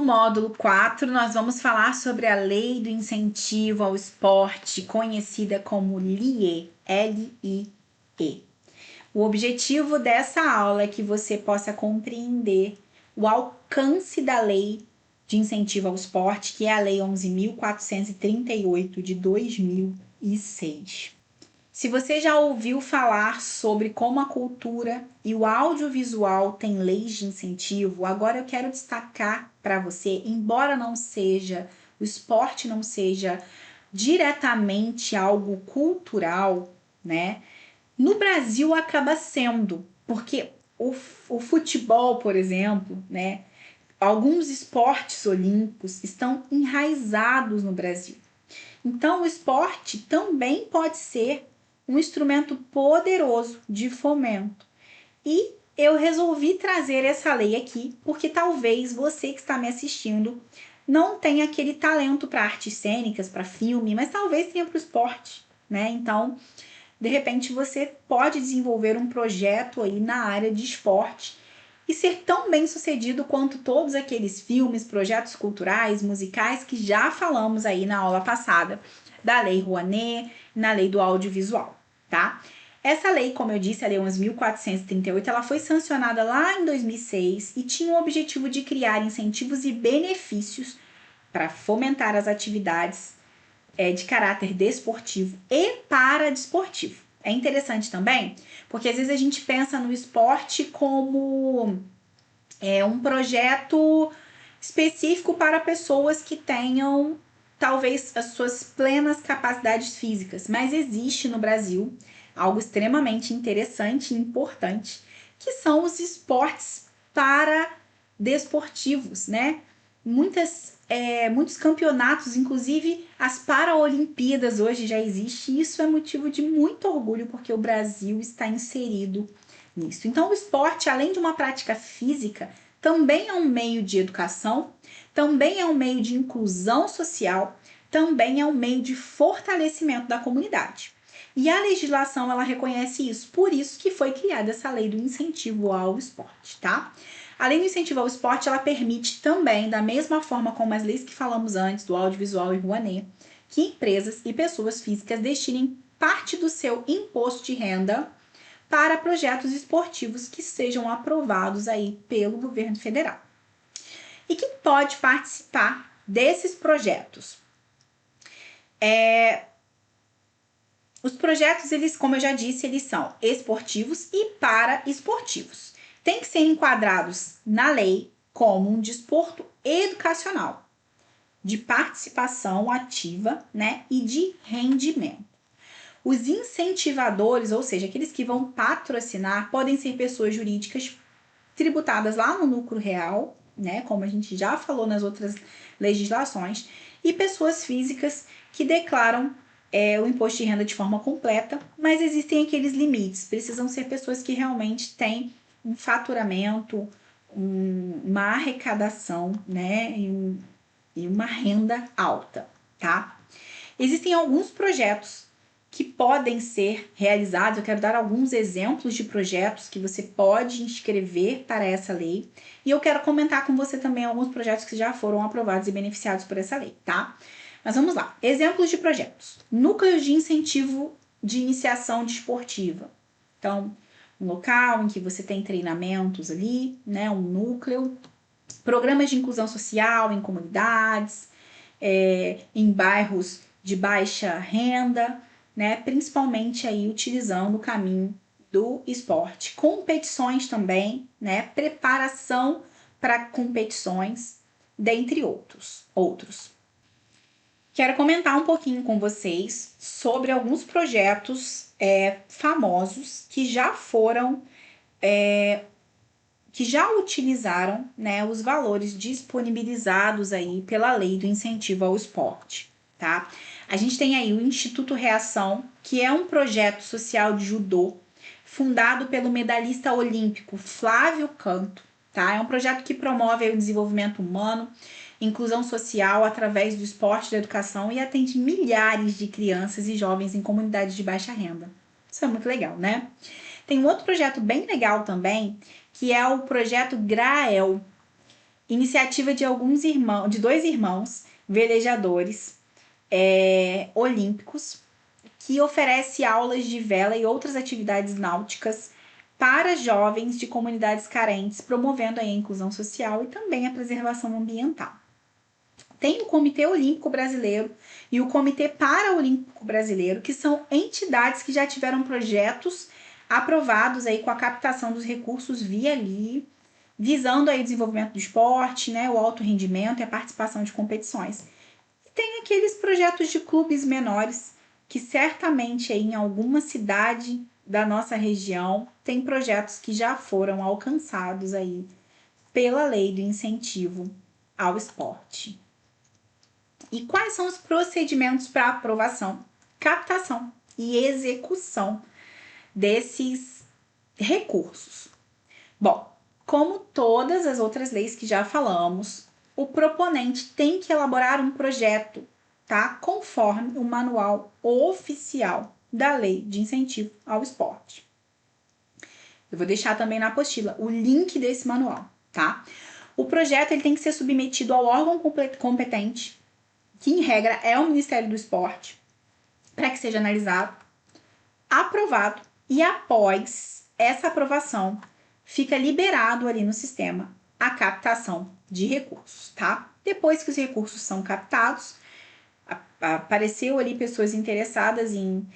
módulo 4, nós vamos falar sobre a Lei do Incentivo ao Esporte, conhecida como LIE, L-I-E. O objetivo dessa aula é que você possa compreender o alcance da Lei de Incentivo ao Esporte, que é a Lei 11.438 de 2006. Se você já ouviu falar sobre como a cultura e o audiovisual têm leis de incentivo, agora eu quero destacar para você, embora o esporte não seja diretamente algo cultural, né? No Brasil acaba sendo, porque o futebol, por exemplo, né? Alguns esportes olímpicos estão enraizados no Brasil. Então, o esporte também pode ser um instrumento poderoso de fomento. E eu resolvi trazer essa lei aqui, porque talvez você que está me assistindo não tenha aquele talento para artes cênicas, para filme, mas talvez tenha para o esporte, né? Então, de repente, você pode desenvolver um projeto aí na área de esporte e ser tão bem sucedido quanto todos aqueles filmes, projetos culturais, musicais que já falamos aí na aula passada, da Lei Rouanet, na Lei do Audiovisual, tá? Essa lei, como eu disse, a Lei 11.438, ela foi sancionada lá em 2006 e tinha o objetivo de criar incentivos e benefícios para fomentar as atividades de caráter desportivo e paradesportivo. É interessante também, porque às vezes a gente pensa no esporte como um projeto específico para pessoas que tenham talvez as suas plenas capacidades físicas, mas existe no Brasil algo extremamente interessante e importante, que são os esportes paradesportivos, né? Muitos campeonatos, inclusive as Paralimpíadas hoje já existe, e isso é motivo de muito orgulho porque o Brasil está inserido nisso. Então, o esporte, além de uma prática física, também é um meio de educação, também é um meio de inclusão social, também é um meio de fortalecimento da comunidade. E a legislação, ela reconhece isso, por isso que foi criada essa lei do incentivo ao esporte, tá? Além do incentivo ao esporte, ela permite também, da mesma forma como as leis que falamos antes, do audiovisual e Rouanet, que empresas e pessoas físicas destinem parte do seu imposto de renda para projetos esportivos que sejam aprovados aí pelo governo federal. E quem pode participar desses projetos? Os projetos, eles, como eu já disse, eles são esportivos e paraesportivos. Tem que ser enquadrados na lei como um desporto educacional, de participação ativa, né, e de rendimento. Os incentivadores, ou seja, aqueles que vão patrocinar, podem ser pessoas jurídicas tributadas lá no lucro real, né, como a gente já falou nas outras legislações, e pessoas físicas que declaram o imposto de renda de forma completa, mas existem aqueles limites, precisam ser pessoas que realmente têm um faturamento, uma arrecadação, né, e uma renda alta, tá? Existem alguns projetos que podem ser realizados. Eu quero dar alguns exemplos de projetos que você pode inscrever para essa lei. E eu quero comentar com você também alguns projetos que já foram aprovados e beneficiados por essa lei, tá? Mas vamos lá. Exemplos de projetos. Núcleos de incentivo de iniciação desportiva. Então, um local em que você tem treinamentos ali, né? Um núcleo. Programas de inclusão social em comunidades, em bairros de baixa renda, né? Principalmente aí utilizando o caminho do esporte. Competições também, né? Preparação para competições, dentre outros. Quero comentar um pouquinho com vocês sobre alguns projetos famosos que já foram, que já utilizaram, né, os valores disponibilizados aí pela lei do incentivo ao esporte, tá? A gente tem aí o Instituto Reação, que é um projeto social de judô fundado pelo medalhista olímpico Flávio Canto, tá? É um projeto que promove o desenvolvimento humano, inclusão social através do esporte, da educação e atende milhares de crianças e jovens em comunidades de baixa renda. Isso é muito legal, né? Tem um outro projeto bem legal também, que é o projeto GRAEL. iniciativa de de dois irmãos velejadores olímpicos, que oferece aulas de vela e outras atividades náuticas para jovens de comunidades carentes, promovendo a inclusão social e também a preservação ambiental. Tem o Comitê Olímpico Brasileiro e o Comitê Paraolímpico Brasileiro, que são entidades que já tiveram projetos aprovados aí com a captação dos recursos via LI, visando aí o desenvolvimento do esporte, né, o alto rendimento e a participação de competições. E tem aqueles projetos de clubes menores, que certamente aí em alguma cidade da nossa região tem projetos que já foram alcançados aí pela lei do incentivo ao esporte. E quais são os procedimentos para aprovação, captação e execução desses recursos? Bom, como todas as outras leis que já falamos, o proponente tem que elaborar um projeto, tá? Conforme o manual oficial da Lei de Incentivo ao Esporte. Eu vou deixar também na apostila o link desse manual, tá? O projeto ele tem que ser submetido ao órgão competente, que em regra é o Ministério do Esporte, para que seja analisado, aprovado e após essa aprovação fica liberado ali no sistema a captação de recursos, tá? Depois que os recursos são captados, apareceu ali pessoas interessadas em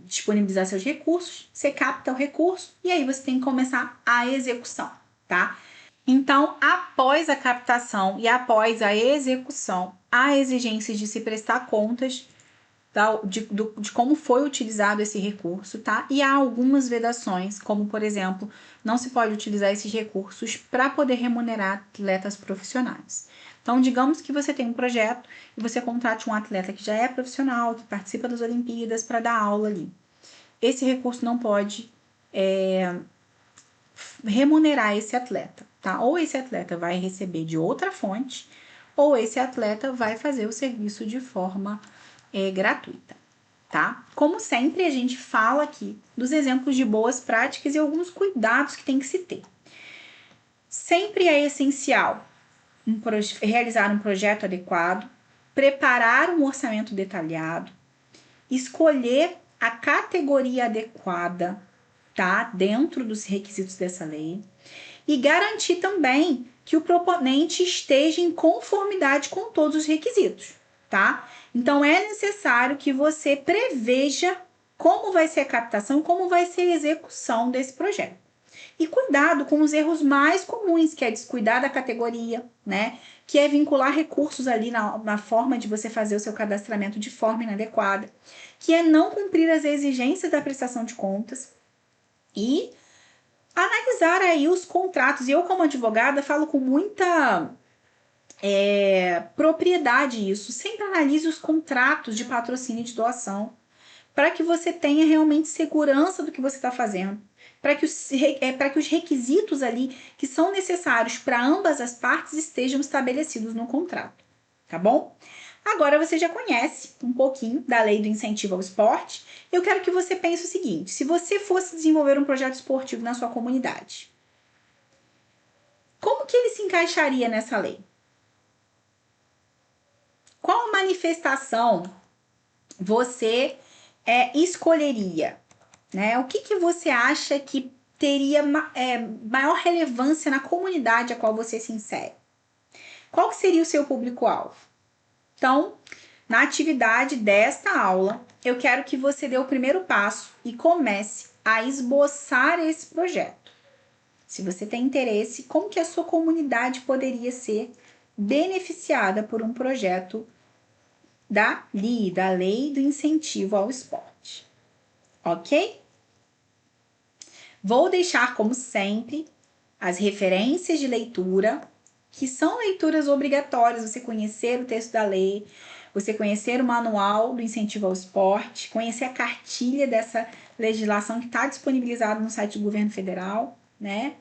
disponibilizar seus recursos, você capta o recurso e aí você tem que começar a execução, tá? Então, após a captação e após a execução, há exigências de se prestar contas de como foi utilizado esse recurso, tá? E há algumas vedações, como, por exemplo, não se pode utilizar esses recursos para poder remunerar atletas profissionais. Então, digamos que você tem um projeto e você contrate um atleta que já é profissional, que participa das Olimpíadas para dar aula ali. Esse recurso não pode remunerar esse atleta, tá? Ou esse atleta vai receber de outra fonte, ou esse atleta vai fazer o serviço de forma gratuita, tá? Como sempre, a gente fala aqui dos exemplos de boas práticas e alguns cuidados que tem que se ter. Sempre é essencial realizar um projeto adequado, preparar um orçamento detalhado, escolher a categoria adequada, tá? Dentro dos requisitos dessa lei e garantir também que o proponente esteja em conformidade com todos os requisitos, tá? Então, é necessário que você preveja como vai ser a captação, como vai ser a execução desse projeto. E cuidado com os erros mais comuns, que é descuidar da categoria, né? Que é vincular recursos ali na forma de você fazer o seu cadastramento de forma inadequada, que é não cumprir as exigências da prestação de contas e analisar aí os contratos. E eu, como advogada, falo com muita propriedade isso. Sempre analise os contratos de patrocínio e de doação para que você tenha realmente segurança do que você está fazendo, para que os requisitos ali que são necessários para ambas as partes estejam estabelecidos no contrato, tá bom? Agora você já conhece um pouquinho da lei do incentivo ao esporte. Eu quero que você pense o seguinte: se você fosse desenvolver um projeto esportivo na sua comunidade, como que ele se encaixaria nessa lei? Qual manifestação você escolheria? Né? O que você acha que teria maior relevância na comunidade a qual você se insere? Qual que seria o seu público-alvo? Então, na atividade desta aula, eu quero que você dê o primeiro passo e comece a esboçar esse projeto. Se você tem interesse, como que a sua comunidade poderia ser beneficiada por um projeto da LI, da Lei do Incentivo ao Esporte. Ok? Vou deixar, como sempre, as referências de leitura, que são leituras obrigatórias, você conhecer o texto da lei, você conhecer o manual do incentivo ao esporte, conhecer a cartilha dessa legislação que está disponibilizada no site do governo federal, né?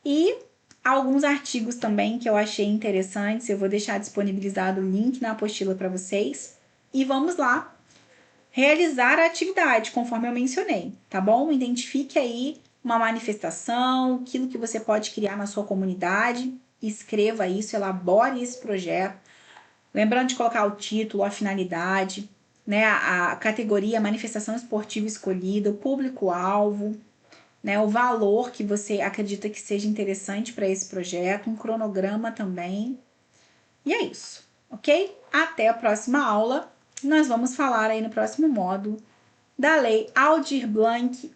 E alguns artigos também que eu achei interessantes, eu vou deixar disponibilizado o link na apostila para vocês. E vamos lá realizar a atividade, conforme eu mencionei, tá bom? Identifique aí uma manifestação, aquilo que você pode criar na sua comunidade escreva isso, elabore esse projeto. Lembrando de colocar o título, a finalidade, né, a categoria, a manifestação esportiva escolhida, o público-alvo, né, o valor que você acredita que seja interessante para esse projeto, um cronograma também. E é isso, ok? Até a próxima aula. Nós vamos falar aí no próximo módulo da Lei Aldir Blanc